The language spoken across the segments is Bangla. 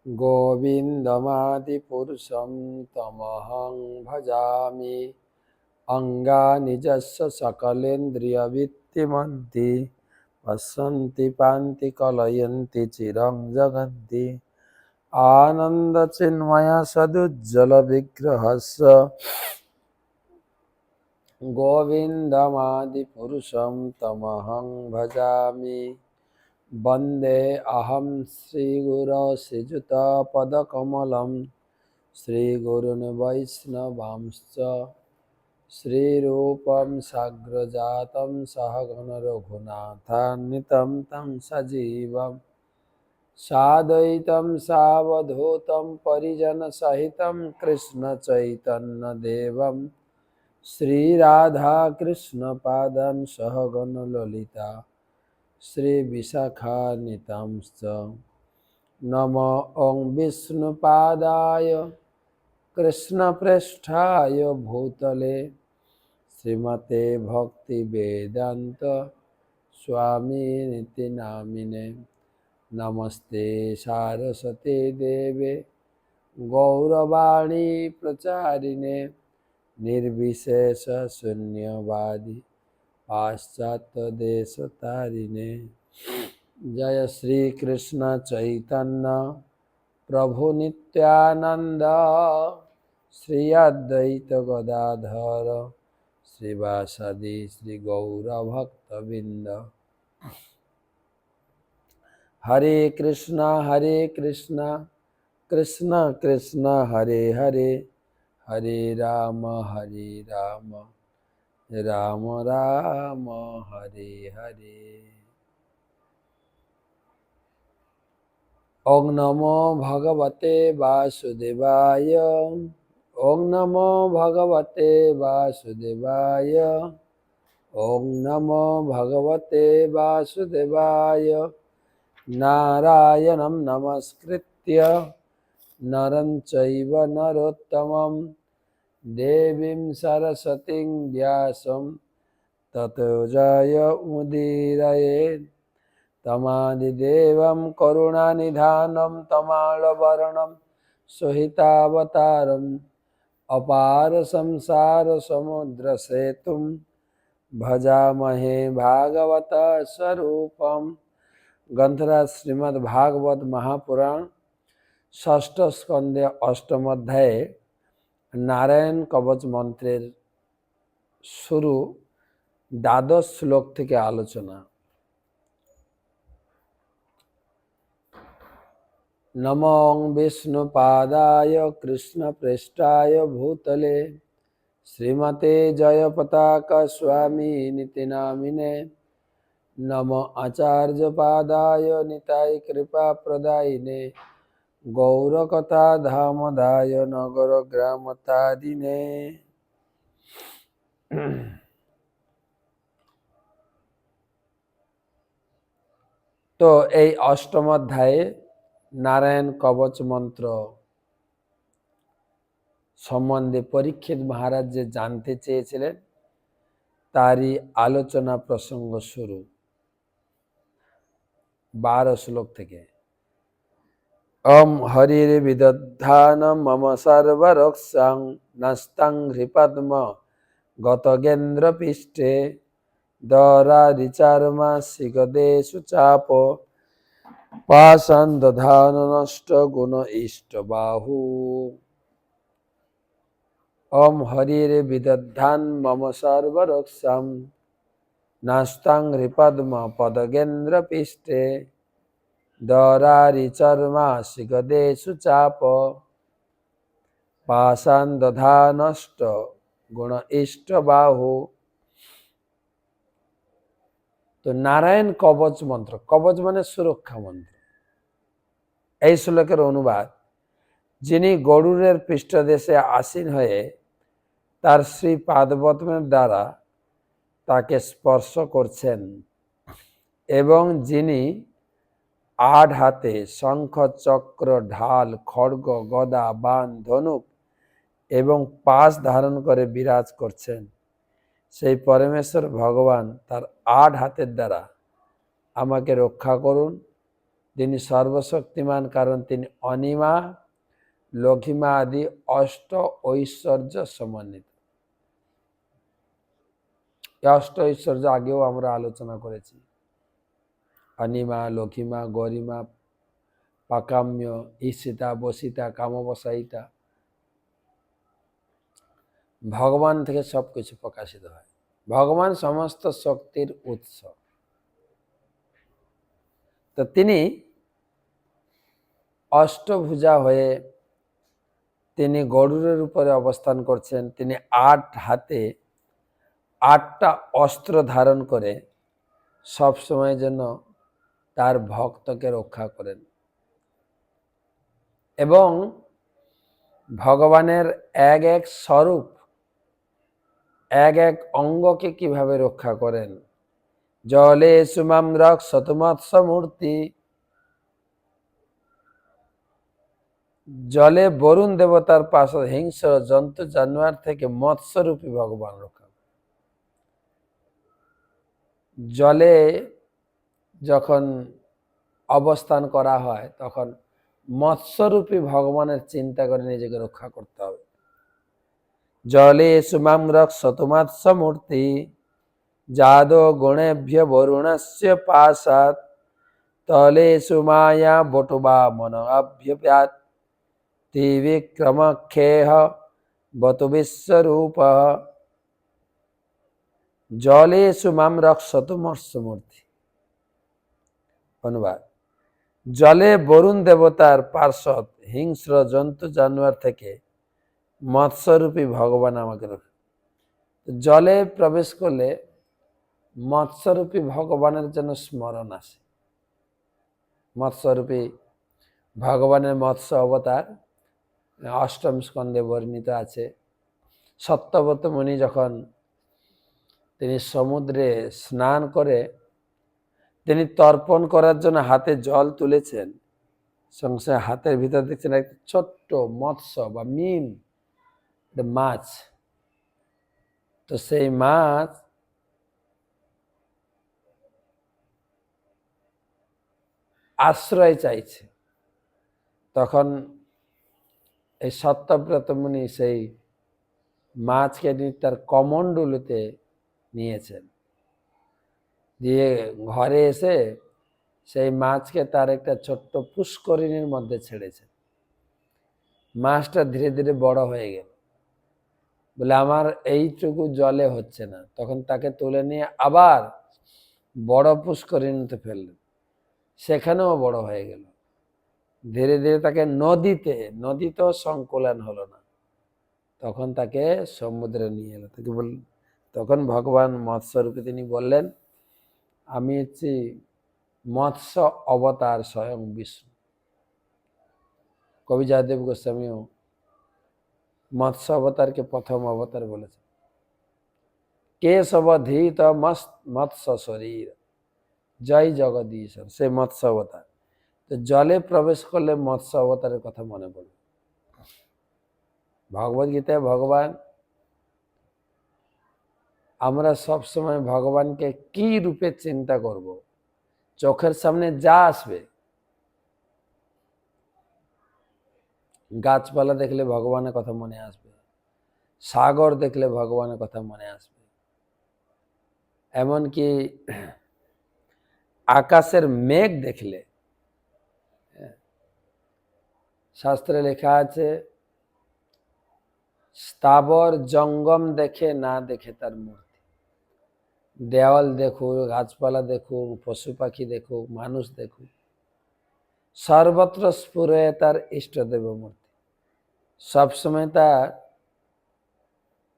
गोविन्दमादिपुरुषं तमहं भजामि। अङ्गानि यस्य सकलेन्द्रियवित्तिमन्ति पश्यन्ति पान्ति कलयन्ति चिरं जगन्ति। आनन्दचिन्मय सदुज्ज्वलविग्रहस्य गोविन्दमादिपुरुषं तमहं भजामि। वन्दे अहं श्रीगुरो श्रीयुतपदकमलं श्रीगुरून् वैष्णवांश्च श्रीरूपं साग्रजातं सहगण रघुनाथान्वितं तं सजीवं साद्वैतं सावधूतं परिजनसहितं कृष्णचैतन्यदेवं श्रीराधाकृष्णपादान् सहगण ललिता श्रीविशाखान्वितांश्च। नमो ॐ विष्णुपादाय कृष्णप्रेष्ठाय भूतले श्रीमते भक्तिवेदान्त स्वामिनिति नामिने। नमस्ते सारस्वते देवे गौरवाणी प्रचारिणे निर्विशेष शून्यवादी पाश्चात्य देशतारिणे। जय श्री कृष्ण चैतन्य प्रभु नित्यानंद श्री अद्वैत गदाधर श्रीवासदि श्री गौर भक्तबिंद। हरे कृष्णा कृष्ण कृष्ण हरे हरे, हरे राम राम राम हरे हरे। ओं नमो भगवते वासुदेवाय, ओं नमो भगवते वासुदेवाय, ओं नमो भगवते वासुदेवाय। नारायणं नमस्कृत्य नरं चैव नरोत्तमं देवीं सरस्वतीं व्यासं ततो जयमुदीरयेत्। तमादिदेवं करुणानिधानं तमालवर्णं सुहितावतारम् अपार संसार समुद्र सेतुं भजामहे भागवत स्वरूपम्। ग्रंथराज श्रीमद् भागवत महापुराण षष्ठ स्कंदे अष्टम अध्याय नारायण कवच मंत्रेर शुरू द्वादश श्लोक থেকে आलोचना। नमो विष्णुपादाय कृष्णप्रेष्ठाय भूतले श्रीमते जयपताका स्वामिनिति नामिने। नमो आचार्यपादाय निताय कृपाप्रदायिने गौरकथा धामदाय नगर ग्रामतारिणे। तो এই অষ্টম অধ্যায়ে নারায়ণ কবচ মন্ত্র সম্বন্ধে পরীক্ষিত মহারাজ যে জানতে চেয়েছিলেন তারই আলোচনা প্রসঙ্গ শুরু 12 শ্লোক থেকে। ओम हरिर विदधानं मम सर्वरक्षां नस्तं हृपद्म गतगेन्द्र पृष्ठे दरारिचार्मासिगदेषु चापो पाषाण दधान नष्ट गुण इष्ट बाहु। ओम हरिर विदधान मम सर्वरक्षां नस्तं हृपद्म पदगेन्द्र पृष्ठे दरारिचर्मासिगदेषु चाप पाषाण दधानष्ट गुण इष्ट बाहु। तो नारायण कवच मंत्र, कवच माने सुरक्षा मंत्र। এই শ্লোকের অনুবাদ, যিনি গরুড়ের পৃষ্ঠদেশে আসীন হয়ে তার শ্রী পাদপদ্মের দ্বারা তাকে স্পর্শ করছেন এবং যিনি 8 হাতে শঙ্খ চক্র ঢাল খড়গ গদা বাণ ধনুক এবং পাশ ধারণ করে বিরাজ করছেন, সেই পরমেশ্বর ভগবান তার 8 হাতের দ্বারা আমাকে রক্ষা করুন তিনি সর্বশক্তিমান, কারণ তিনি অনিমা, লঘিমা আদি অষ্ট ঐশ্বর্য সমন্বিত। অষ্ট ঐশ্বর্য আগেও আমরা আলোচনা করেছি। অনিমা, লঘিমা, গরিমা, পাকাম্য, ঈশিতা, বসিতা, কামবসায়িতা। ভগবান থেকে সবকিছু প্রকাশিত হয়। ভগবান সমস্ত শক্তির উৎস। তো তিনি অষ্টভুজা হয়ে তিনি গরুড়ের উপরে অবস্থান করছেন। তিনি ৮ হাতে ৮টা অস্ত্র ধারণ করে সবসময় যেন তার ভক্তকে রক্ষা করেন, এবং ভগবানের এক এক স্বরূপ, এক এক অঙ্গকে কিভাবে রক্ষা করেন। জলে সুমাম রক্ষত মৎস্য মূর্তি, জলে বরুণ দেবতার পার্শ্বদ হিংস্র জন্তু জানোয়ার থেকে মৎস্যরূপী ভগবান রক্ষা। জলে যখন অবস্থান করা হয় তখন মৎস্যরূপী ভগবানের চিন্তা করে নিজেকে রক্ষা করতে হবে। জলে সুমাম রক্ষত মৎস্য মূর্তি, যাদো গুণেভ্য বরুণস্য পাশাৎ, তলে সুমায়া বটুবা মন অভ্যুপাত, ত্রিবিক্রম খেহ বতু বিশ্বরূপ। জলে সুমাম রক্ষত মৎস্যমূর্তি। অনুবাদ: জলে বরুণ দেবতার পার্শ্বদ হিংস্র জন্তু জানোয়ার থেকে মৎস্যরূপী ভগবান আমাকে রক্ষা। জলে প্রবেশ করলে মৎস্যরূপী ভগবানের জন্য স্মরণ আসে। মৎস্যরূপী ভগবানের মৎস্য অবতার অষ্টম স্কন্ধে বর্ণিত আছে। সত্যব্রত মুনি যখন তিনি সমুদ্রে স্নান করে তিনি তর্পণ করার জন্য হাতে জল তুলেছেন, সঙ্গে হাতের ভিতর দেখছেন একটা ছোট্ট মৎস্য বা মিম, মাছ। তো সেই মাছ আশ্রয় চাইছে। তখন এই সত্যব্রত মুনি সেই মাছকে তার কমণ্ডলুতে নিয়েছেন, দিয়ে ঘরে এসে সেই মাছকে তার একটা ছোট্ট পুষ্করিণীর মধ্যে ছেড়েছে। মাছটা ধীরে ধীরে বড় হয়ে গেল, বলে আমার এইটুকু জলে হচ্ছে না। তখন তাকে তুলে নিয়ে আবার বড় পুষ্করিণীতে ফেললেন, সেখানেও বড় হয়ে গেল। ধীরে ধীরে তাকে নদীতেও সংকুলন হলো না, তখন তাকে সমুদ্রে নিয়ে এলো। তাকে বললেন, তখন ভগবান মৎস্যরূপে তিনি বললেন, আমি হচ্ছি মৎস্য অবতার স্বয়ং বিষ্ণু। কবি জয়দেব গোস্বামীও মৎস্য অবতারকে প্রথম অবতার বলেছে। কেশবধীত মৎস্য শরীর, জয় জগদীশ্বর, সে মৎস্য অবতার। তো জলে প্রবেশ করলে মৎস্য অবতারের কথা মনে পড়বে। ভগবদ গীতায় ভগবান, আমরা সবসময় ভগবানকে কি রূপে চিন্তা করব, চোখের সামনে যা আসবে, গাছপালা দেখলে ভগবানের কথা মনে আসবে, সাগর দেখলে ভগবানের কথা মনে আসবে, এমনকি আকাশের মেঘ দেখলে, শাস্ত্রে লেখা আছে, স্থাবর জঙ্গম দেখে না দেখে তার মূর্তি। দেওয়াল দেখুক, গাছপালা দেখুক, পশু পাখি দেখুক, মানুষ দেখুক, সর্বত্র স্ফুরে তার ইষ্টদেব মূর্তি। সবসময় তার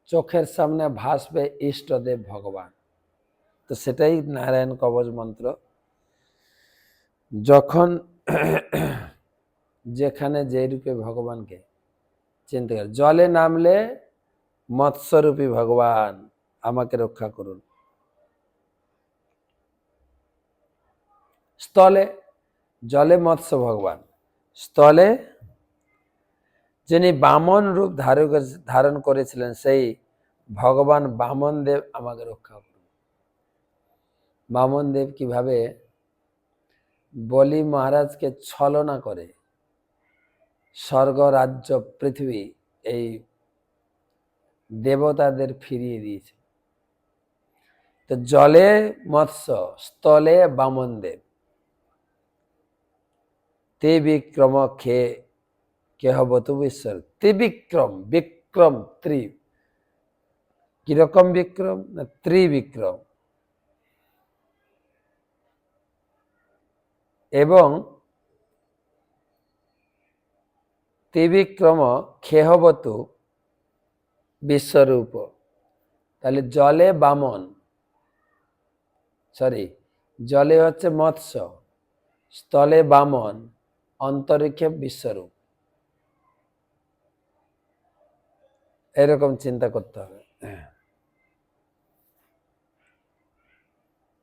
চোখের সামনে ভাসবে ইষ্টদেব ভগবান। তো সেটাই নারায়ণ কবচ মন্ত্র। যখন যেখানে যে রূপে ভগবানকে চিন্তা করে, জলে নামলে মৎস্যরূপী ভগবান আমাকে রক্ষা করুন। স্থলে, জলে মৎস্য ভগবান, স্থলে যিনি বামন রূপ ধারণ করেছিলেন সেই ভগবান বামন দেব আমাকে রক্ষা করুন। বামন দেব কিভাবে বলি মহারাজকে ছলনা করে স্বর্গ রাজ্য পৃথিবী এই দেবতাদের ফিরিয়ে দিয়েছে। তো জলে মৎস্য, স্থলে বামনদেব, ত্রিবিক্রম কেহবতু ঈশ্বর। ত্রিবিক্রম, বিক্রম ত্রি, কিরকম বিক্রম না ত্রিবিক্রম, এবং ত্রিবিক্রম খেহবতু বিশ্বরূপ। তাহলে জলে বামন, জলে হচ্ছে মৎস্য, স্থলে বামন, অন্তরিক্ষে বিশ্বরূপ। এরকম চিন্তা করতে হবে।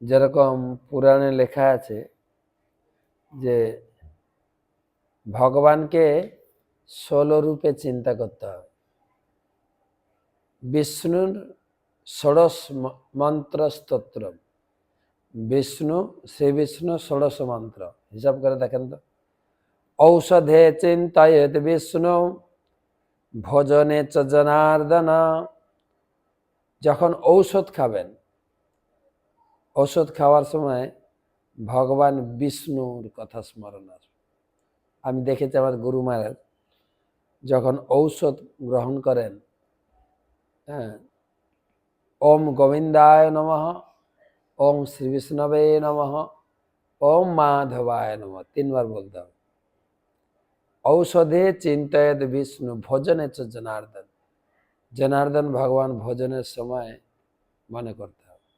যেরকম পুরাণে লেখা আছে যে ভগবানকে 16 রূপে চিন্তা করতে হবে। বিষ্ণুর 16 মন্ত্র স্তোত্র, শ্রী বিষ্ণু 16 মন্ত্র, হিসাব করে দেখেন তো। ঔষধে চিন্তায়েত বিষ্ণু, ভোজনে চ জনার্দন। যখন ঔষধ খাবেন, ঔষধ খাওয়ার সময় ভগবান বিষ্ণুর কথা স্মরণ আসবে। আমি দেখেছি আমার গুরু মহারাজ যখন ঔষধ গ্রহণ করেন, হ্যাঁ, ওম গোবিন্দায় নমঃ, ওম শ্রী বিষ্ণবে নমঃ, ওম মাধবায় নমঃ, 3 বার বলতে হবে। ঔষধে চিন্তয়েত বিষ্ণু, ভোজনে চ জনার্দন। জনার্দন ভগবান ভোজনের সময় মনে করতে হবে।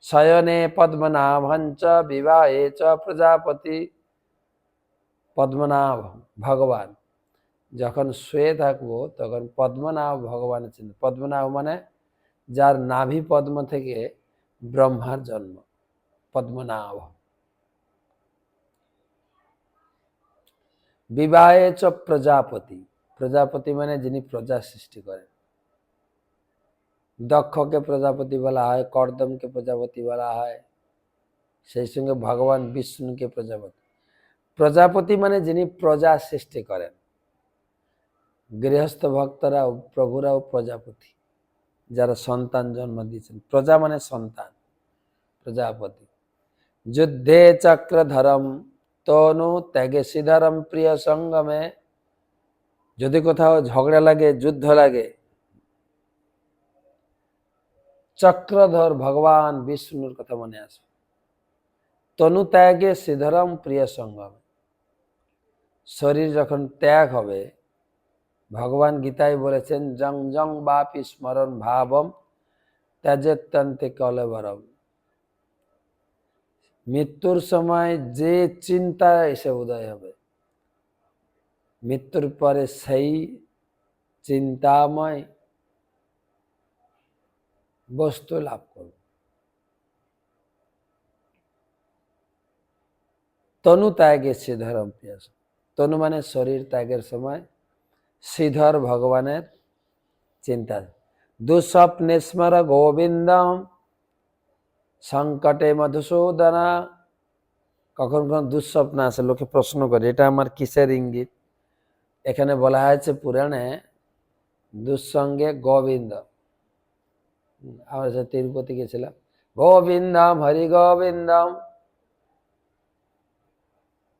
শয়নে পদ্মনাভঞ্চ, বিবাহে চ প্রজাপতি। পদ্মনাভ ভগবান, যখন শুয়ে থাকবো তখন পদ্মনাভ ভগবানের চিন্তা। পদ্মনাভ মানে যার নাভি পদ্ম থেকে ব্রহ্মার জন্ম, পদ্মনাভ। বিবাহে চ প্রজাপতি, প্রজাপতি মানে যিনি প্রজা সৃষ্টি করেন। দক্ষকে প্রজাপতি বলা হয়, কর্দমকে প্রজাপতি বলা হয়, সেই সঙ্গে ভগবান বিষ্ণুকে প্রজাপতি। প্রজাপতি মানে যিনি প্রজা সৃষ্টি করেন। গৃহস্থ ভক্তরাও প্রভুরাও প্রজাপতি, যারা সন্তান জন্ম দিয়েছেন। প্রজা মানে সন্তান, প্রজাপতি। যুদ্ধে চক্রধরম তনু ত্যাগে শ্রীধরম প্রিয় সঙ্গমে। যদি কোথাও ঝগড়া লাগে, যুদ্ধ লাগে, চক্রধর ভগবান বিষ্ণুর কথা মনে আসে। তনু ত্যাগে শ্রীধরম প্রিয় সঙ্গমে, শরীর যখন ত্যাগ হবে, ভগবান গীতায় বলেছেন জং জং বাপি স্মরণ ভাবম ত্যাজত্যন্তে কলেবরম। মৃত্যুর সময় যে চিন্তা এসে উদয় হবে, মৃত্যুর পরে সেই চিন্তাময় বস্তু লাভ করব। তনু ত্যাগে শ্রীধরম প্রিয়। তনু মানে শরীর ত্যাগের সময় শ্রীধর ভগবানের চিন্তা। দুঃস্বপ্নে স্মর গোবিন্দম সংকটে মধুসূদনা। কখন কখন দুঃস্বপ্ন আসে, লোকে প্রশ্ন করে এটা আমার কিসের ইঙ্গিত। এখানে বলা হয়েছে পুরাণে দুঃসঙ্গে গোবিন্দ। আমরা সে তিরুপতি গেছিলাম, গোবিন্দম হরি গোবিন্দম,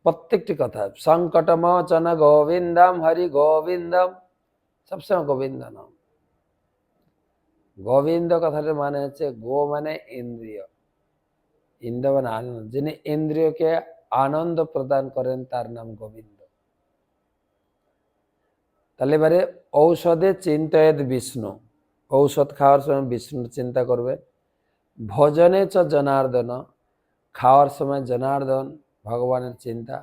প্রত্যেকটি কথা সংকট মোচন গোবিন্দম হরি গোবিন্দম, সবসময় গোবিন্দ নাম। গোবিন্দ কথাটার মানে হচ্ছে গো মানে ইন্দ্রিয়, ইন্দ্র মানে আনন্দ। যিনি ইন্দ্রিয়কে আনন্দ প্রদান করেন তার নাম গোবিন্দ। তাহলে এবারে ঔষধে চিন্তয়েত বিষ্ণু, ঔষধ খাওয়ার সময় বিষ্ণুর চিন্তা করবে। ভোজনে চ জনার্দন, খাওয়ার সময় জনার্দন ভগবানের চিন্তা।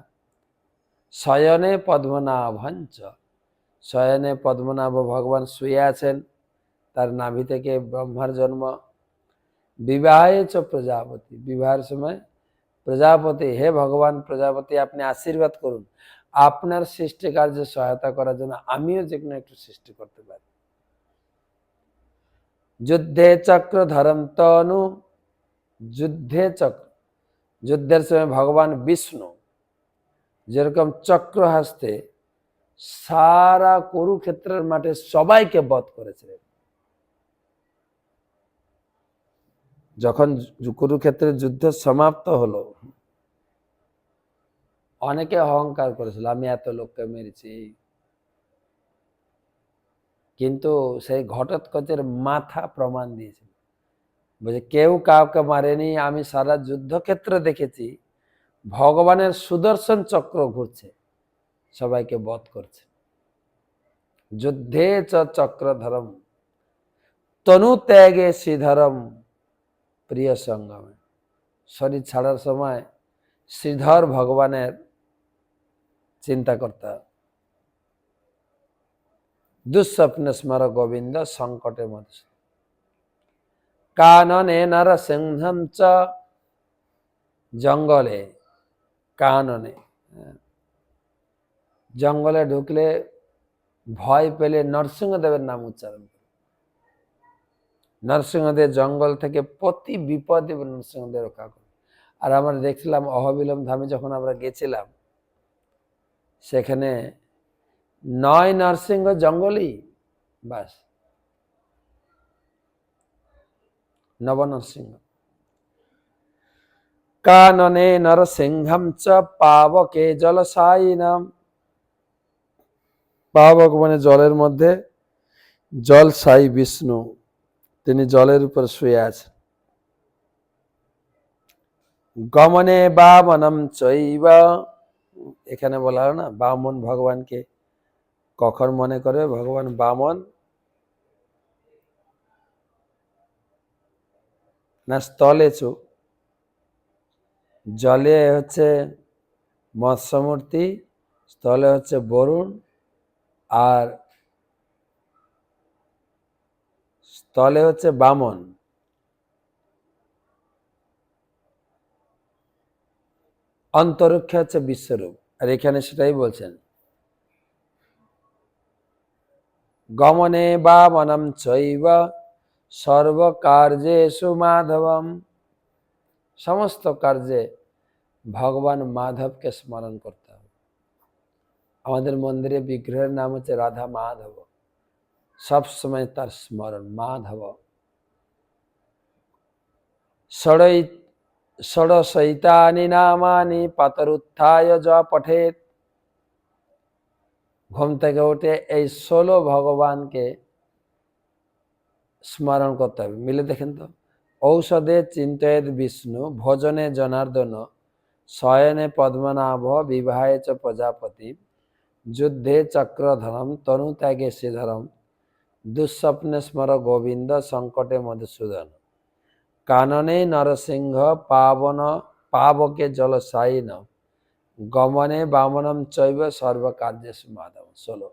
শয়নে পদ্মনাভঞ্চ, শয়নে পদ্মনাভ ভগবান শুয়ে আছেন, তার নাভি থেকে ব্রহ্মার জন্ম। বিবাহে চ প্রজাপতি, বিবাহের সময় প্রজাপতি, হে ভগবান প্রজাপতি আপনি আশীর্বাদ করুন, আপনার সৃষ্টি কার্যে সহায়তা করার জন্য আমিও যে কোনো একটু সৃষ্টি করতে পারি। যুদ্ধে চক্রধরম তনু, যুদ্ধে চক্র, যুদ্ধের সময় ভগবান বিষ্ণু যেরকম চক্র হাসতে সারা কুরুক্ষেত্রের মাঠে সবাইকে বধ করেছিলেন। যখন কুরুক্ষেত্রের যুদ্ধ সমাপ্ত হলো, অনেকে অহংকার করেছিল, আমি এত লোককে মেরেছি, কিন্তু সেই ঘটোৎকচের মাথা প্রমাণ দিয়েছিল, বলছে কেউ কাউকে মারেনি, আমি সারা যুদ্ধক্ষেত্রে দেখেছি ভগবানের সুদর্শন চক্র ঘুরছে, সবাইকে বধ করছে। যুদ্ধে চ চক্রধরম তনু ত্যাগে শ্রীধরম প্রিয় সঙ্গমে। শরীর ছাড়ার সময় শ্রীধর ভগবানের চিন্তা করতে হবে। দুঃস্বপ্ন স্মর গোবিন্দ সংকটে মধুসূদন। কাননে নরসিংহম চ জঙ্গলে, কাননে জঙ্গলে ঢুকলে ভয় পেলে নরসিংহদেবের নাম উচ্চারণ করে। নরসিংহদেব জঙ্গল থেকে প্রতি বিপদে নরসিংহদেব রক্ষা করে। আর আমরা দেখছিলাম অহবিলম ধামে যখন আমরা গেছিলাম, সেখানে 9 নরসিংহ জঙ্গলই বাস, নব নরসিংহ। কাননে নরসিংহম চ পাবকে জলসায়িনাম। পাবক মানে জলের মধ্যে, জলসায়ী বিষ্ণু, তিনি জলের উপর শুয়ে আছেন। গমনে বামনম চৈব, এখানে বলা হলো না বামন ভগবানকে কখন মনে করে, ভগবান বামন না স্থলেছু, জলে হচ্ছে মৎস্যমূর্তি, স্থলে হচ্ছে বরুণ, আর স্থলে হচ্ছে বামন। অন্তরিক্ষে হচ্ছে বিশ্বরূপ, আর এখানে সেটাই বলছেন। গমনে বামনম চৈব সর্বকার্যেষু মাধবম। সমস্ত কার্যে ভগবান মাধবকে স্মরণ করতে হবে। আমাদের মন্দিরে বিগ্রহের নাম হচ্ছে রাধা মাধব, সবসময় তার স্মরণ মাধব। ষড়শৈতানি নামানি পাতরুত্থায় য পঠেত। ঘুম থেকে উঠে এই 16 ভগবানকে স্মরণ করতে হবে। মিলে দেখেন তো, ঔষধে চিন্তয়েদ বিষ্ণু, ভোজনে জনার্দন, শয়নে পদ্মনাভ, বিবাহে চ প্রজাপতি, যুদ্ধে চক্রধরম, তনু ত্যাগে শ্রীধরম, দুঃস্বপ্নে স্মর গোবিন্দ, সংকটে মধুসূদন। কাননে নরসিংহ পাবকে জলসায়িন, গমনে বামনম চৈব সর্বকার্যেষু মাধব। 16।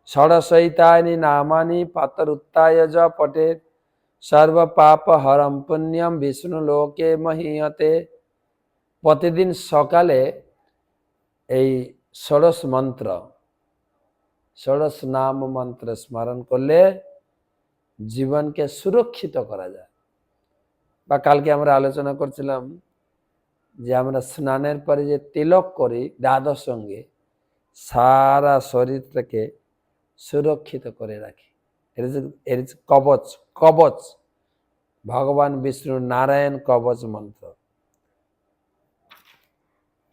ষড়শৈতানি নামানি পাতরুত্থায় য পঠেত, সর্ব পাপ হরম পুণ্যম বিষ্ণু লোকে মহীয়তে। প্রতিদিন সকালে এই ষোড়শ মন্ত্র, ষোড়শ নাম মন্ত্র স্মরণ করলে জীবনকে সুরক্ষিত করা যায়। বা কালকে আমরা আলোচনা করছিলাম যে আমরা স্নানের পরে যে তিলক করি দ্বাদশ সঙ্গে, সারা শরীরটাকে সুরক্ষিত করে রাখি। এর কবচ, কবচ ভগবান বিষ্ণুর নারায়ণ কবচ মন্ত্র।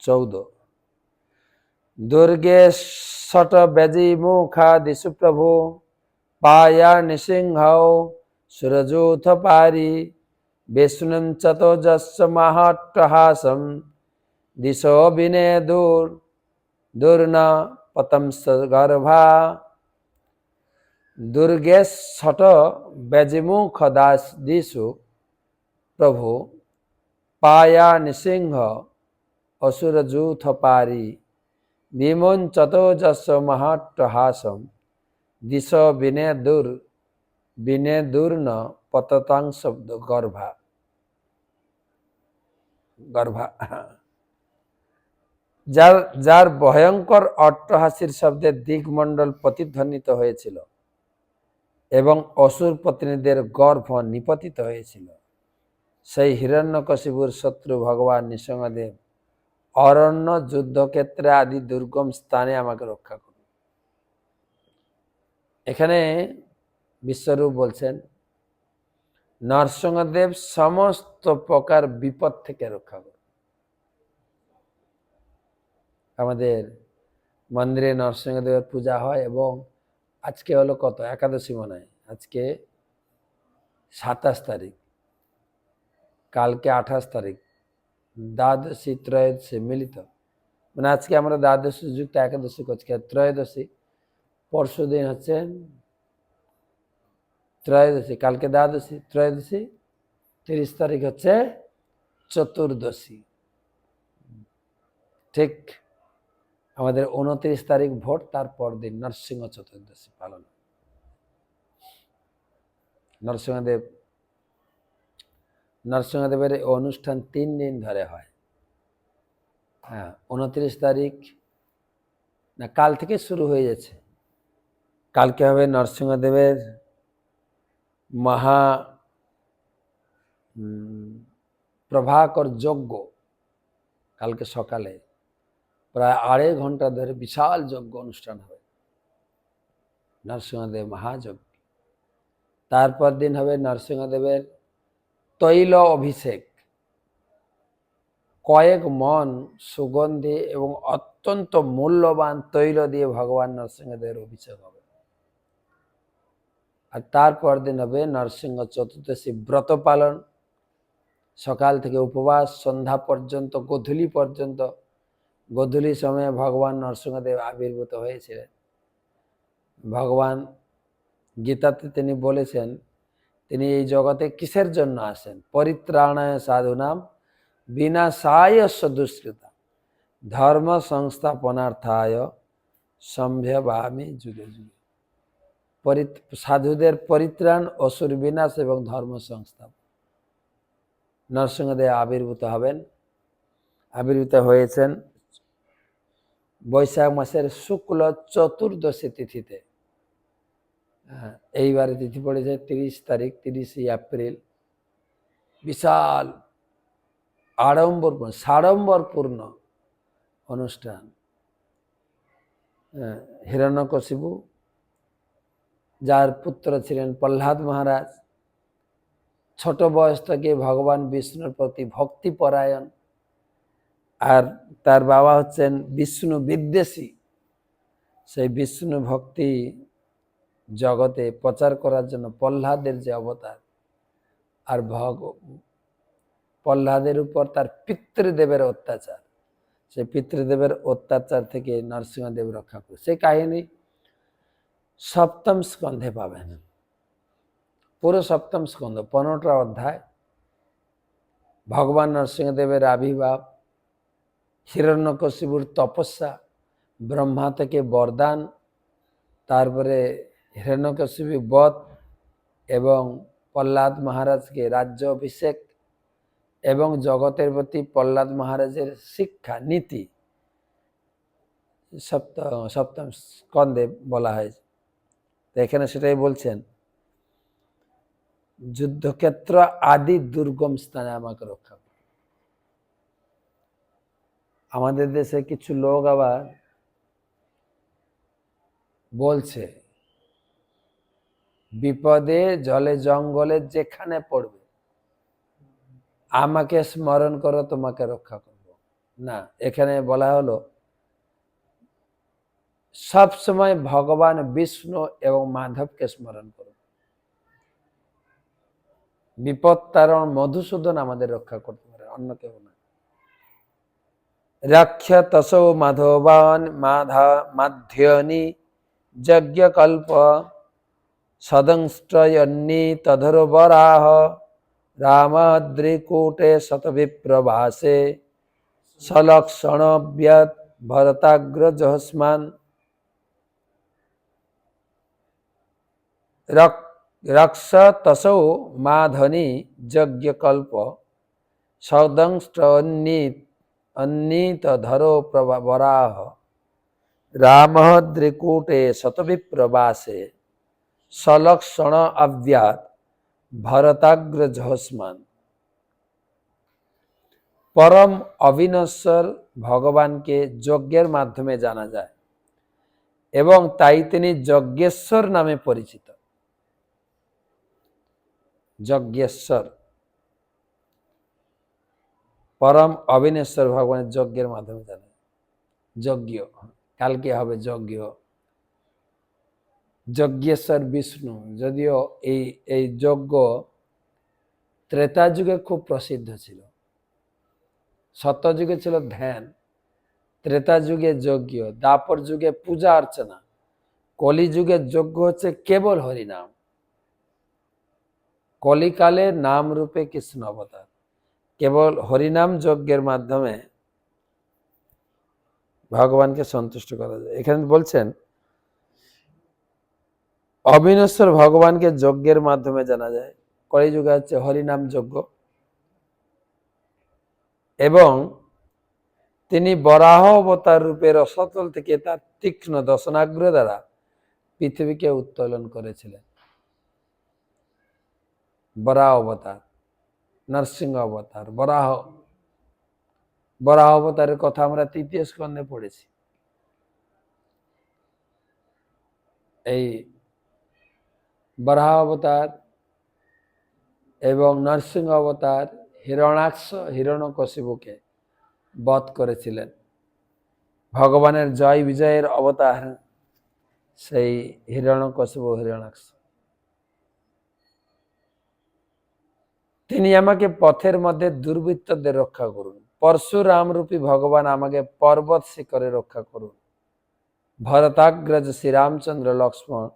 14। দুর্গে ষট বেজি মুখা দিশু প্রভু, পায়া নৃসিংহ সুরজূথ পারি, বিষ্ণুম চতোজস্য মাহাট্টহাসম, দিশো বিনে দুর্ন পতংস গর্ভা। দুর্গে ষট বেজিমুখ দাস দিশু প্রভু, পায়া নৃসিংহ অসুরজূথ পারি, বিমন চতোজস্য মাহাট্টহাসম, দিশ বিনে দূর্ন পততাং শব্দ গর্ভা। গর্ভা যার ভয়ঙ্কর অট্টহাসির শব্দে দিগমণ্ডল প্রতিধ্বনিত হয়েছিল, এবং অসুর প্রতিনিধিদের গর্ভ নিপতিত হয়েছিল। সেই হিরণ্যকশিপুর শত্রু ভগবান নৃসিংহদেব অরণ্য, যুদ্ধক্ষেত্রে আদি দুর্গম স্থানে আমাকে রক্ষা করুন। এখানে বিশ্বরূপ বলছেন নরসিংহদেব সমস্ত প্রকার বিপদ থেকে রক্ষা করুন। আমাদের মন্দিরে নরসিংহদেবের পূজা হয় এবং আজকে হলো কত, একাদশী মনে হয়, আজকে 27 তারিখ, কালকে 28 তারিখ, দ্বাদশী ত্রয়োদশী মিলিত, মানে আজকে আমরা দ্বাদশী যুক্ত একাদশী করছি, ত্রয়োদশী, পরশু দিন হচ্ছে ত্রয়োদশী, কালকে দ্বাদশী, ত্রয়োদশী, 30 তারিখ হচ্ছে চতুর্দশী। ঠিক আমাদের 29 তারিখ ভোট, তারপর দিন নরসিংহ চতুর্দশী পালন। নরসিংহদেবের অনুষ্ঠান 3 দিন ধরে হয়। হ্যাঁ, 29 তারিখ না, কাল থেকে শুরু হয়ে যাচ্ছে। কালকে হবে নরসিংহদেবের মহা প্রভাকর যজ্ঞ। কালকে সকালে প্রায় 2.5 ঘন্টা ধরে বিশাল যজ্ঞ অনুষ্ঠান হবে, নরসিংহদেব মহাযজ্ঞ। তারপর দিন হবে নরসিংহদেবের তৈল অভিষেক। কয়েক মন সুগন্ধি এবং অত্যন্ত মূল্যবান তৈল দিয়ে ভগবান নরসিংহদেবের অভিষেক হবে। আর তারপর দিন হবে নরসিংহ চতুর্দশী ব্রত পালন। সকাল থেকে উপবাস, সন্ধ্যা পর্যন্ত, গোধূলি পর্যন্ত। গোধূলি সময়ে ভগবান নরসিংহদেব আবির্ভূত হয়েছিলেন। ভগবান গীতাতে তিনি বলেছেন তিনি এই জগতে কিসের জন্য আসেন? পরিত্রাণায় সাধুনাম বিনাশায় দুষ্কৃতা ধর্ম সংস্থাপনার্থায় সম্ভবামি যুগে যুগে। সাধুদের পরিত্রাণ, অসুর বিনাশ এবং ধর্ম সংস্থাপন। নরসিংহদেব আবির্ভূত হবেন, আবির্ভূত হয়েছেন বৈশাখ মাসের শুক্ল চতুর্দশী তিথিতে। এইবারে তিথি পড়েছে 30 তারিখ, 30 এপ্রিল। বিশাল সাড়ম্বরপূর্ণ অনুষ্ঠান। হিরণ্যকশিপু, যার পুত্র ছিলেন প্রহ্লাদ মহারাজ, ছোট বয়স থেকে ভগবান বিষ্ণুর প্রতি ভক্তিপরায়ণ, আর তার বাবা হচ্ছেন বিষ্ণু বিদ্বেষী। সেই বিষ্ণু ভক্তি জগতে প্রচার করার জন্য প্রহ্লাদের যে অবতার, আর প্রহ্লাদের উপর তার পিতৃদেবের অত্যাচার, সেই পিতৃদেবের অত্যাচার থেকে নরসিংহদেব রক্ষা করে। সেই কাহিনী 7ম স্কন্ধে পাবেন। পুরো 7ম স্কন্ধ, 15টা অধ্যায়। ভগবান নরসিংহদেবের আবির্ভাব, হিরণ্যকশিপুর তপস্যা, ব্রহ্মা থেকে বরদান, তারপরে হিরণ্যকশিপু বধ এবং প্রহ্লাদ মহারাজকে রাজ্য অভিষেক এবং জগতের প্রতি প্রহ্লাদ মহারাজের শিক্ষা নীতি 7ম স্কন্ধে বলা হয়েছে। তো এখানে সেটাই বলছেন, যুদ্ধক্ষেত্র আদি দুর্গম স্থানে আমাকে রক্ষা করো। আমাদের দেশে কিছু লোক আবার বলছে বিপদে জলে জঙ্গলে যেখানে পড়বে আমাকে স্মরণ করো, তোমাকে রক্ষা করব। না, এখানে বলা হলো সব সময় ভগবান বিষ্ণু এবং মাধবকে স্মরণ করো। বিপদ তারণ মধুসূদন আমাদের রক্ষা করতে পারে, অন্য কেউ না। রক্ষতসো মাধবান মাধ্যনি যজ্ঞকল্প সদংষ্ট্রয়ন্নী তধরবরাহ রামাদ্রিকূটে শতবিপ্রভাসে সলক্ষণব্যত ভরতাগ্রজস্মান। রক্ষতসো মাধনি যজ্ঞকল্প সদংষ্ট্রয়ন্নী তধরো বরাহ রামদ্রিকূটে শতবিপ্রভাসে সলক্ষণ অব্যাত ভরতাগ্রজহস্মান। পরম অবিনশ্বর ভগবানকে যজ্ঞের মাধ্যমে জানা যায় এবং তাই তিনি যজ্ঞেশ্বর নামে পরিচিত। যজ্ঞেশ্বর, পরম অবিনশ্বর ভগবানের যজ্ঞের মাধ্যমে জানা যায়। যজ্ঞ, কালকে হবে যজ্ঞ। যজ্ঞেশ্বর বিষ্ণু, যদিও এই যজ্ঞ ত্রেতা যুগে খুব প্রসিদ্ধ ছিল। সত্যযুগে ছিল ধ্যান, ত্রেতা যুগে যজ্ঞ, দ্বাপর যুগে পূজা অর্চনা, কলি যুগের যজ্ঞ হচ্ছে কেবল হরিনাম। কলিকালে নাম রূপে কৃষ্ণ অবতার, কেবল হরিনাম যজ্ঞের মাধ্যমে ভগবানকে সন্তুষ্ট করা যায়। এখানে বলছেন অবিনশ্বর ভগবানকে যজ্ঞের মাধ্যমে জানা যায়। কলিযুগে হচ্ছে হরিনাম যজ্ঞ, এবং তিনি বরাহ অবতার রূপে রসতল থেকে তার তীক্ষ্ণ দশনাগ্র দ্বারা পৃথিবীকে উত্তোলন করেছিলেন। বরাহ অবতার, নরসিংহ অবতার, বরাহ অবতারের কথা আমরা তৃতীয় স্কন্ধে পড়েছি। এই বরাহ অবতার এবং নরসিংহ অবতার হিরণাক্ষ হিরণ্যকশিপুকে বধ করেছিলেন। ভগবানের জয় বিজয়ের অবতার সেই হিরণ্যকশিপু, হিরণাক্ষ। তিনি আমাকে পথের মধ্যে দুর্বৃত্তদের রক্ষা করুন। পরশুরাম রূপী ভগবান আমাকে পর্বত শিখরে রক্ষা করুন। ভরতাগ্রজ শ্রীরামচন্দ্র লক্ষ্মণ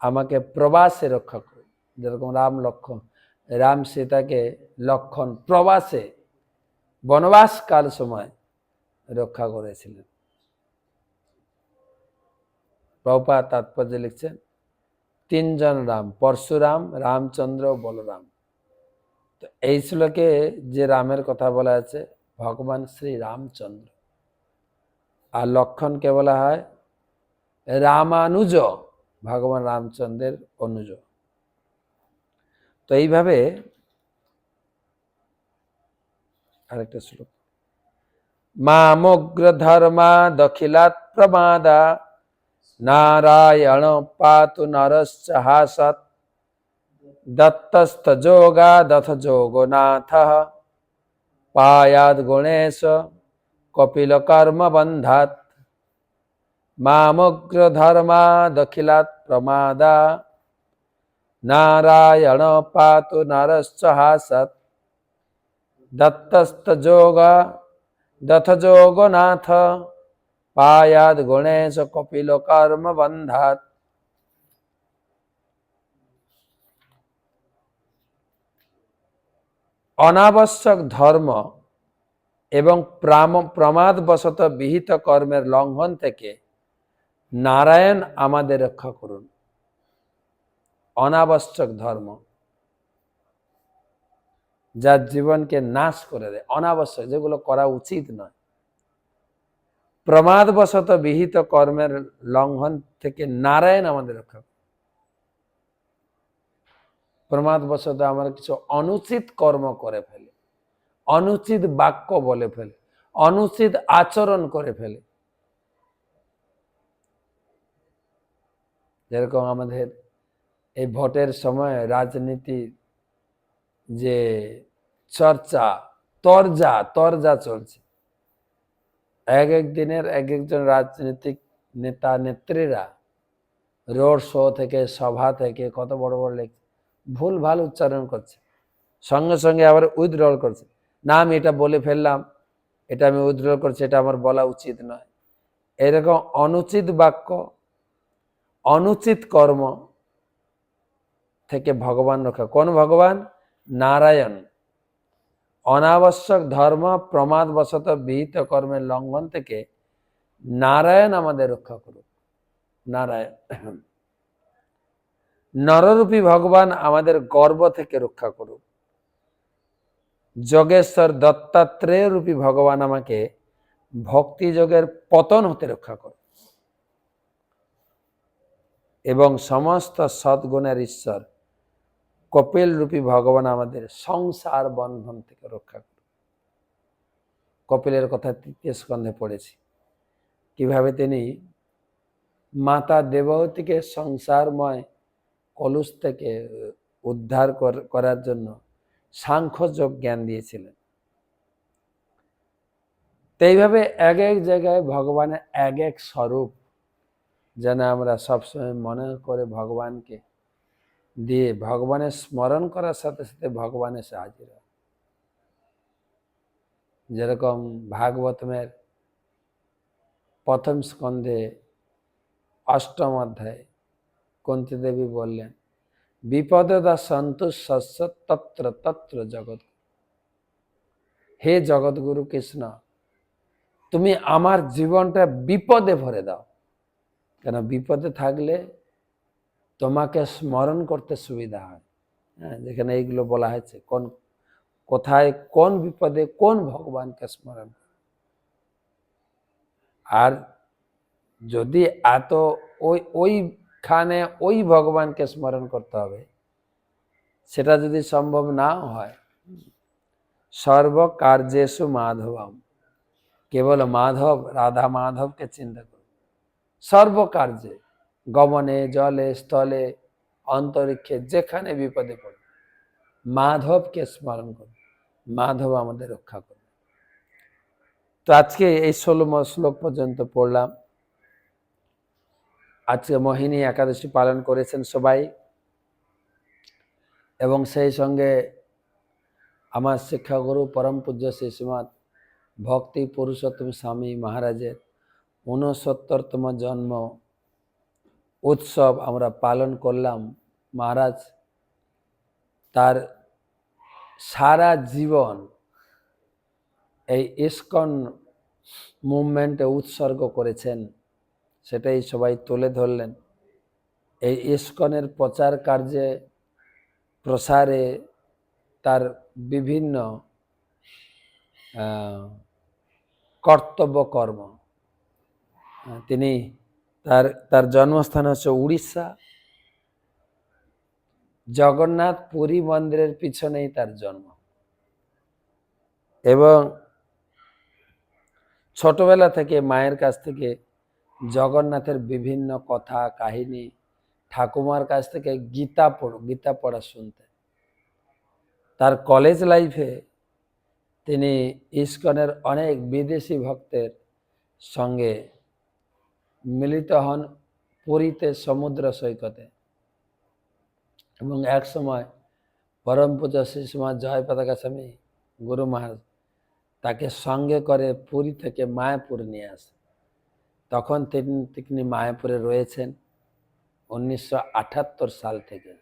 আমাকে প্রবাসে রক্ষা করুন। যেরকম রাম সীতাকে লক্ষণ প্রবাসে বনবাস কাল সময় রক্ষা করেছিলেন। প্রভুপাদ তাৎপর্য লিখছেন তিনজন রাম, পরশুরাম, রামচন্দ্র, বলরাম। তো এই শ্লোকে যে রামের কথা বলা আছে ভগবান শ্রী রামচন্দ্র, আর লক্ষণকে বলা হয় রামানুজ, ভগবান রামচন্দ্রের অনুজ। তো এইভাবে আরেকটা শ্লোক, মামগ্র ধর্মা দখিলাৎ প্রমাদা নারায়ণ পাতু নরশ্চ হাসৎ দত্তস্থ যোগা দথ যোগনাথ পায়াদ গণেশ কপিল কর্ম বন্ধাত। মামগ্র ধর্মা দখিলাৎ প্রমাদা নারায়ণ পাতু নরশ্চ হাসৎ দত্তস্থ যোগা দথ যোগনাথ পায়াদ গণেশ কপিল কর্ম বন্ধাত। অনাবশ্যক ধর্ম এবং প্রমাদবশত বিহিত কর্মের লঙ্ঘন থেকে নারায়ণ আমাদের রক্ষা করুন। অনাবশ্যক ধর্ম যার জীবনকে নাশ করে দেয়, অনাবশ্যক, যেগুলো করা উচিত নয়। প্রমাদবশত বিহিত কর্মের লঙ্ঘন থেকে নারায়ণ আমাদের রক্ষা করুন। প্রমাদবশত আমরা কিছু অনুচিত কর্ম করে ফেলে, অনুচিত বাক্য বলে ফেলে, অনুচিত আচরণ করে ফেলে। যেরকম আমাদের এই ভোটের সময় রাজনীতি যে চর্চা, তরজা চলছে, এক এক দিনের এক একজন রাজনৈতিক নেতা নেত্রীরা রোড শো থেকে, সভা থেকে কত বড় বড় লেখছে, ভুল ভাল উচ্চারণ করছে, সঙ্গে সঙ্গে আবার উইথড্রল করছে, না আমি এটা বলে ফেললাম, এটা আমি উইথড্রল করছি, এটা আমার বলা উচিত নয়। এরকম অনুচিত বাক্য, অনুচিত কর্ম থেকে ভগবান রক্ষা। কোন ভগবান? নারায়ণ। অনাবশ্যক ধর্ম, প্রমাদবশত বিহিত কর্মের লঙ্ঘন থেকে নারায়ণ আমাদের রক্ষা করুক। নারায়ণ। নররূপী ভগবান আমাদের গর্ব থেকে রক্ষা করুক। যোগেশ্বর দত্তাত্রেয় রূপী ভগবান আমাকে ভক্তি যোগের পতন হতে রক্ষা করুক। এবং সমস্ত সদ্গুণের ঈশ্বর কপিল রূপী ভগবান আমাদের সংসার বন্ধন থেকে রক্ষা করে। কপিলের কথা ৩য় স্কন্ধে পড়েছি, কিভাবে তিনি মাতা দেবহূতিকে সংসারময় কলুষ থেকে উদ্ধার করার জন্য সাংখ্যযোগ জ্ঞান দিয়েছিলেন। তো এইভাবে এক এক জায়গায় ভগবানের এক এক স্বরূপ যেন আমরা সবসময় মনে করে ভগবানকে দিয়ে ভগবানের স্মরণ করার সাথে সাথে ভগবানের সাহায্য হয়। যেরকম ভাগবতমের প্রথম স্কন্ধে ৮ম অধ্যায়ে কুন্তী দেবী বললেন, বিপদদা সন্তু শস্য তত্র তত্র জগৎ। হে জগৎগুরু কৃষ্ণ, তুমি আমার জীবনটা বিপদে ভরে দাও, কেন বিপদে থাকলে তোমাকে স্মরণ করতে সুবিধা হয়। হ্যাঁ, যেখানে এইগুলো বলা হয়েছে কোন কোথায় কোন বিপদে কোন ভগবানকে স্মরণ। আর যদি এত ওইখানে ওই ভগবানকে স্মরণ করতে হবে, সেটা যদি সম্ভব না হয়, সর্বকার্যেষু মাধবম, কেবল মাধব রাধা মাধবকে চিন্তা করুন। সর্বকার্যে, গমনে জলে স্থলে অন্তরিক্ষে যেখানে বিপদে পড়ে মাধবকে স্মরণ করুন, মাধব আমাদের রক্ষা করবে। তো আজকে এই 16 শ্লোক পর্যন্ত পড়লাম। আজকে মোহিনী একাদশী পালন করেছেন সবাই, এবং সেই সঙ্গে আমার শিক্ষাগুরু পরম পূজ্য শ্রী শ্রীমৎ ভক্তি পুরুষোত্তম স্বামী মহারাজের 69তম জন্ম উৎসব আমরা পালন করলাম। মহারাজ তার সারা জীবন এই ইস্কন মুভমেন্টে উৎসর্গ করেছেন, সেটাই সবাই তুলে ধরলেন। এই ইস্কনের প্রচার কার্যে প্রসারে তার বিভিন্ন কর্তব্য কর্ম, তিনি তার জন্মস্থান হচ্ছে উড়িষ্যা। জগন্নাথ পুরী মন্দিরের পিছনেই তার জন্ম, এবং ছোটবেলা থেকে মায়ের কাছ থেকে জগন্নাথের বিভিন্ন কথা কাহিনী, ঠাকুমার কাছ থেকে গীতা পড়া শুনতেন। তার কলেজ লাইফে তিনি ইস্কনের অনেক বিদেশি ভক্তের সঙ্গে মিলিত হন পুরীতে সমুদ্র সৈকতে, এবং এক সময় পরম পূজ্য শ্রী শ্রীমৎ জয় পতাকা স্বামী গুরু মহারাজ তাকে সঙ্গে করে পুরী থেকে মায়াপুর নিয়ে আসে। তখন তিনি মায়াপুরে রয়েছেন 1978 সাল থেকে।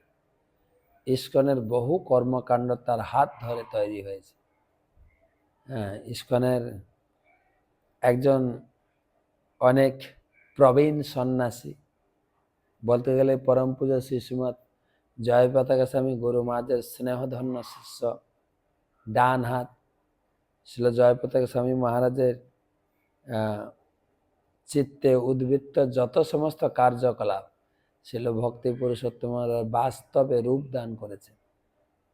ইস্কনের বহু কর্মকাণ্ড তার হাত ধরে তৈরি হয়েছে। হ্যাঁ, ইস্কনের একজন অনেক প্রবীণ সন্ন্যাসী, বলতে গেলে পরম পূজ্য শ্রী শ্রীমৎ জয় পতাকা স্বামী গুরু মহারাজের স্নেহধন্য শিষ্য, ডান হাত। ছিল জয় পতাকা স্বামী মহারাজের চিত্তে উদ্বৃত্ত যত সমস্ত কার্যকলাপ ছিল ভক্তি পুরুষোত্তম বাস্তবে রূপ দান করেছে।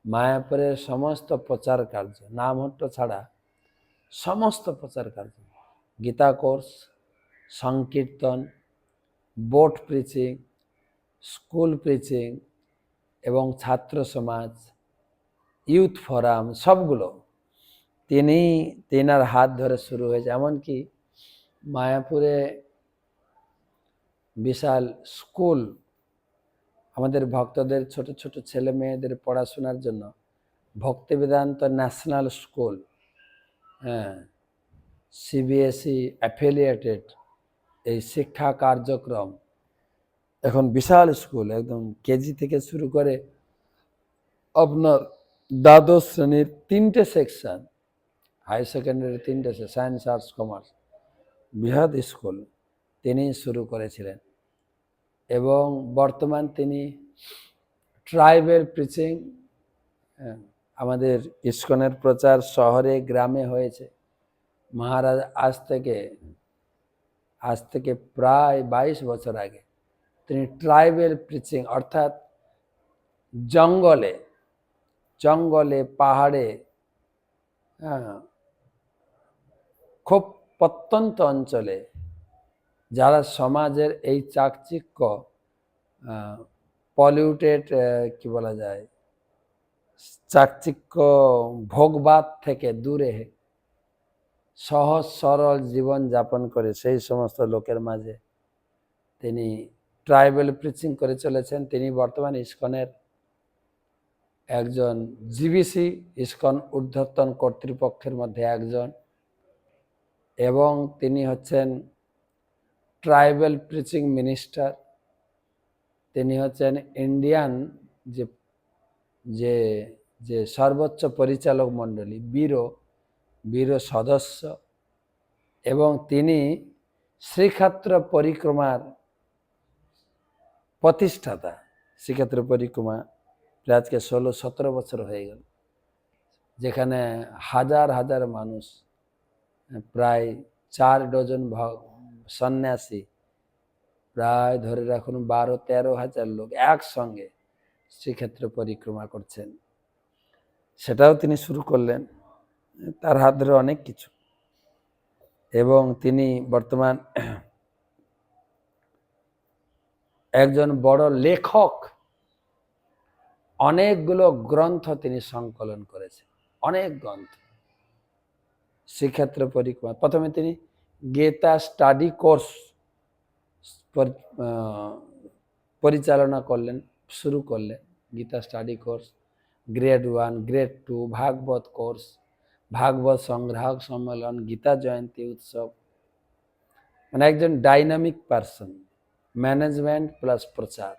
মায়াপুরের সমস্ত প্রচার কার্য, নামহট্ট ছাড়া সমস্ত প্রচার কার্য, গীতা কোর্স, সংকীর্তন, বোট প্রিচিং, স্কুল প্রিচিং এবং ছাত্র সমাজ, ইউথ ফোরাম, সবগুলো তিনার হাত ধরে শুরু হয়েছে। এমনকি মায়াপুরে বিশাল স্কুল, আমাদের ভক্তদের ছোট ছোট ছেলে মেয়েদের পড়াশোনার জন্য ভক্তি বেদান্ত ন্যাশনাল স্কুল, হ্যাঁ, সিবিএসই অ্যাফিলিয়েটেড এই শিক্ষা কার্যক্রম, এখন বিশাল স্কুল, একদম কেজি থেকে শুরু করে আপনার দ্বাদশ শ্রেণীর 3টে সেকশন, হাই সেকেন্ডারি 3টে, সায়েন্স আর্টস কমার্স, বৃহৎ স্কুল তিনি শুরু করেছিলেন। এবং বর্তমান তিনি ট্রাইবেল প্রিচিং, আমাদের ইস্কনের প্রচার শহরে গ্রামে হয়েছে। মহারাজ আজ থেকে প্রায় 22 বছর আগে তিনি ট্রাইবেল প্রিচিং অর্থাৎ জঙ্গলে জঙ্গলে পাহাড়ে, হ্যাঁ, খুব প্রত্যন্ত অঞ্চলে যারা সমাজের এই চাকচিক্য পলিউটেড কি বলা যায় চাকচিক্য ভোগবাদ থেকে দূরে সহজ সরল জীবন যাপন করে সেই সমস্ত লোকের মাঝে তিনি ট্রাইবেল প্রিচিং করে চলেছেন। তিনি বর্তমানে ইসকনের একজন জিবিসি ইসকন ঊর্ধ্বতন কর্তৃপক্ষের মধ্যে একজন, এবং তিনি হচ্ছেন ট্রাইবেল প্রিচিং মিনিস্টার। তিনি হচ্ছেন ইন্ডিয়ান যে যে যে সর্বোচ্চ পরিচালক মণ্ডলী ব্যুরো সদস্য, এবং তিনি শ্রীক্ষেত্র পরিক্রমার প্রতিষ্ঠাতা। শ্রীক্ষেত্র পরিক্রমা প্রায় আজকে 16-17 বছর হয়ে গেল, যেখানে হাজার হাজার মানুষ, প্রায় 4 ডজন সন্ন্যাসী, প্রায় ধরে রাখুন 12-13 হাজার লোক একসঙ্গে শ্রীক্ষেত্র পরিক্রমা করছেন। সেটাও তিনি শুরু করলেন, তার হাত ধরে অনেক কিছু। এবং তিনি বর্তমান একজন বড় লেখক, অনেকগুলো গ্রন্থ তিনি সংকলন করেছেন, অনেক গ্রন্থ শ্রীক্ষেত্র পরিক্রমা। প্রথমে তিনি গীতা স্টাডি কোর্স পরিচালনা করলেন, শুরু করলেন Gita study course, grade 1, grade 2, ভাগবত কোর্স, ভাগবত সংগ্রাহক সম্মেলন, গীতা জয়ন্তী উৎসব। মানে একজন ডাইনামিক পারসন, ম্যানেজমেন্ট প্লাস প্রচার,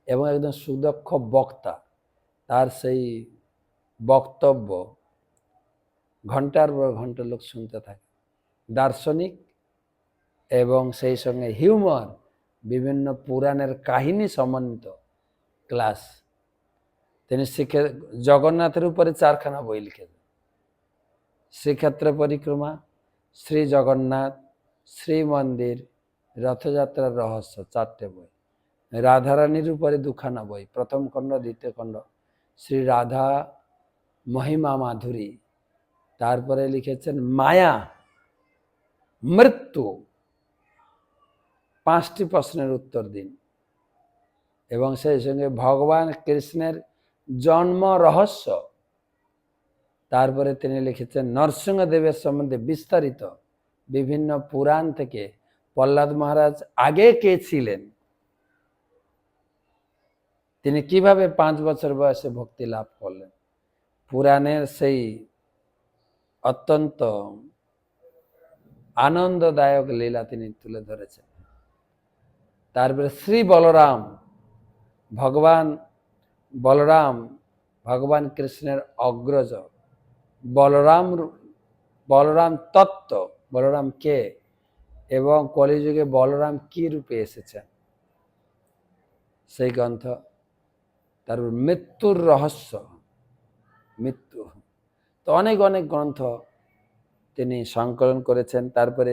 এবং একজন সুদক্ষ বক্তা। তার সেই বক্তব্য ঘন্টার পর ঘন্টা লোক শুনতে থাকে। দার্শনিক এবং সেই সঙ্গে হিউমার, বিভিন্ন পুরাণের কাহিনী সমন্বিত ক্লাস। তিনি জগন্নাথের উপরে 4খানা বই লিখেছেন। শ্রীক্ষেত্র পরিক্রমা, শ্রী জগন্নাথ, শ্রী মন্দির, রথযাত্রার রহস্য, 4টে বই। রাধারানীর উপরে 2খানা বই, প্রথম খণ্ড, দ্বিতীয় খণ্ড, শ্রী রাধা মহিমা মাধুরী। তারপরে লিখেছেন মায়া, মৃত্যু, 5টি প্রশ্নের উত্তর দিন, এবং সেই সঙ্গে ভগবান কৃষ্ণের জন্ম রহস্য। তারপরে তিনি লিখেছেন নরসিংহদেবের সম্বন্ধে বিস্তারিত বিভিন্ন পুরাণ থেকে প্রহ্লাদ মহারাজ আগে কে ছিলেন, তিনি কিভাবে 5 বছর বয়সে ভক্তি লাভ করলেন, পুরাণের সেই অত্যন্ত আনন্দদায়ক লীলা তিনি তুলে ধরেছেন। তারপরে শ্রী বলরাম, ভগবান কৃষ্ণের অগ্রজ, বলরাম তত্ত্ব, বলরাম কে, এবং কলিযুগে বলরাম কি রূপে এসেছেন সেই গ্রন্থ। তারপর মৃত্যুর রহস্য, মৃত্যু, তো অনেক অনেক গ্রন্থ তিনি সংকলন করেছেন। তারপরে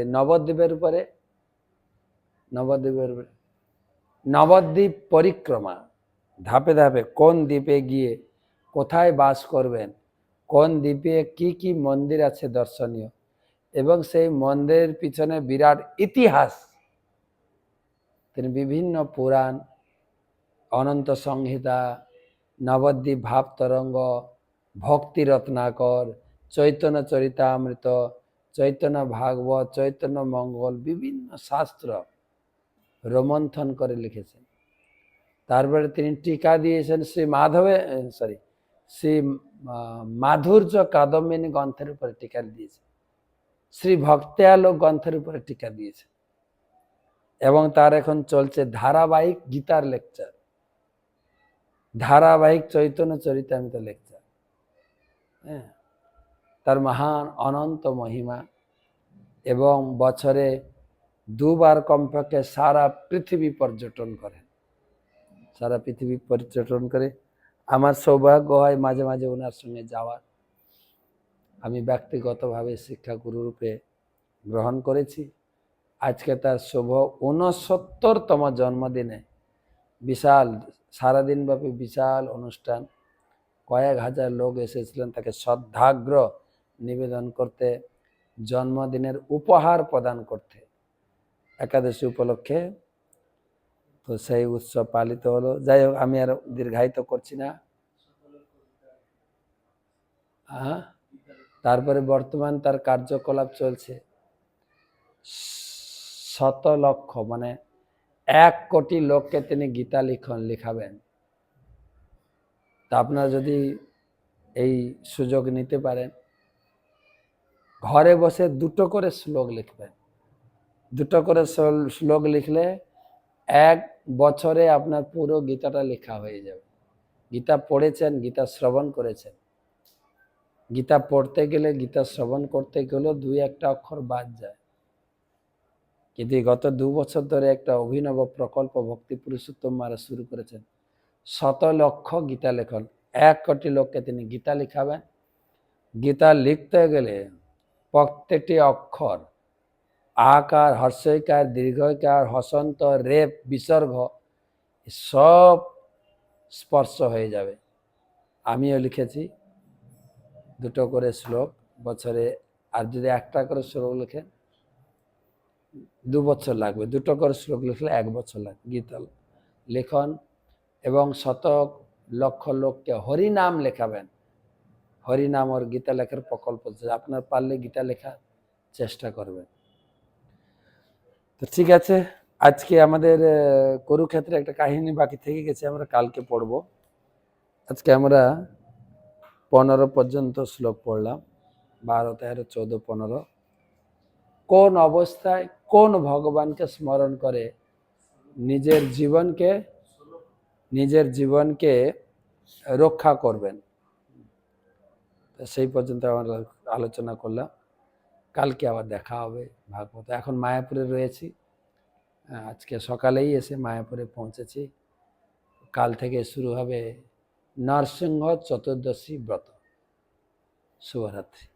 নবদ্বীপ পরিক্রমা, ধাপে ধাপে কোন দ্বীপে গিয়ে কোথায় বাস করবেন, কোন দ্বীপে কি কি মন্দির আছে দর্শনীয়, এবং সেই মন্দিরের পিছনে বিরাট ইতিহাস। তিনি বিভিন্ন পুরাণ, অনন্ত সংহিতা, নবদ্বীপ ভাব তরঙ্গ, ভক্তি রত্নাকর, চৈতন্য চরিতামৃত, চৈতন্য ভাগবত, চৈতন্য মঙ্গল, বিভিন্ন শাস্ত্র রোমন্থন করে লিখেছেন। তারপরে তিনি টিকা দিয়েছেন শ্রী মাধুর্য কাদম্বিনী গ্রন্থের উপরে টিকা দিয়েছেন, শ্রী ভক্তিয়ালোক গ্রন্থের উপরে টিকা দিয়েছেন, এবং তার এখন চলছে ধারাবাহিক গীতার লেকচার, ধারাবাহিক চৈতন্য চরিতামৃত লেকচার। হ্যাঁ, তার মহান অনন্ত মহিমা, এবং বছরে 2 বার কমপক্ষে সারা পৃথিবী পর্যটন করেন, সারা পৃথিবী পর্যটন করে। আমার সৌভাগ্য হয় মাঝে মাঝে ওনার সঙ্গে যাওয়ার। আমি ব্যক্তিগতভাবে শিক্ষাগুরু রূপে গ্রহণ করেছি। আজকে তার শুভ 69তম জন্মদিনে বিশাল সারাদিন ব্যাপী বিশাল অনুষ্ঠান, কয়েক হাজার লোক এসেছিলেন তাকে শ্রদ্ধার্ঘ্য নিবেদন করতে, জন্মদিনের উপহার প্রদান করতে একাদশী উপলক্ষে। তো সেই উৎসব পালিত হলো। যাই হোক, আমি আর দীর্ঘায়িত করছি না। তারপরে বর্তমান তার কার্যকলাপ চলছে। শত লক্ষ মানে 1 কোটি লোককে তিনি গীতা লিখাবেন। তা আপনারা যদি এই সুযোগ নিতে পারেন, ঘরে বসে 2টো করে শ্লোক লিখবেন। 2টো করে শ্লোক লিখলে 1 বছরে আপনার পুরো গীতাটা লেখা হয়ে যাবে। গীতা পড়েছেন, গীতা শ্রবণ করেছেন। গীতা পড়তে গেলে, গীতা শ্রবণ করতে গেলেও 2-1টা অক্ষর বাদ যায়। কিন্তু গত 2 বছর ধরে একটা অভিনব প্রকল্প ভক্তি পুরুষোত্তম মহারাজ শুরু করেছেন। শত লক্ষ গীতা লেখন, 1 কোটি লোককে তিনি গীতা লিখাবেন। গীতা লিখতে গেলে প্রত্যেকটি অক্ষর আকার, হর্ষইকার, দীর্ঘইকার, হসন্ত, রেপ, বিসর্গ সব স্পর্শ হয়ে যাবে। আমিও লিখেছি 2টো করে শ্লোক বছরে। আর যদি 1টা করে শ্লোক লিখেন 2 বছর লাগবে। 2টো করে শ্লোক লিখলে 1 বছর লাগবে গীতা লেখন। এবং শত লক্ষ লোককে হরিনাম লেখাবেন। হরিনাম ওর গীতা লেখার প্রকল্প, আপনার পারলে গীতা লেখার চেষ্টা করবেন। তো ঠিক আছে, আজকে আমাদের কুরুক্ষেত্রে একটা কাহিনী বাকি থেকে গেছে, আমরা কালকে পড়ব। আজকে আমরা 15 পর্যন্ত শ্লোক পড়লাম, 12, 13, 14, 15। কোন অবস্থায় কোন ভগবানকে স্মরণ করে নিজের জীবনকে রক্ষা করবেন, সেই পর্যন্ত আমরা আলোচনা করলাম। কালকে আবার দেখা হবে ভাগবত। এখন মায়াপুরে রয়েছি, আজকে সকালেই এসে মায়াপুরে পৌঁছেছি। কাল থেকে শুরু হবে নরসিংহ চতুর্দশী ব্রত। শুভরাত্রি।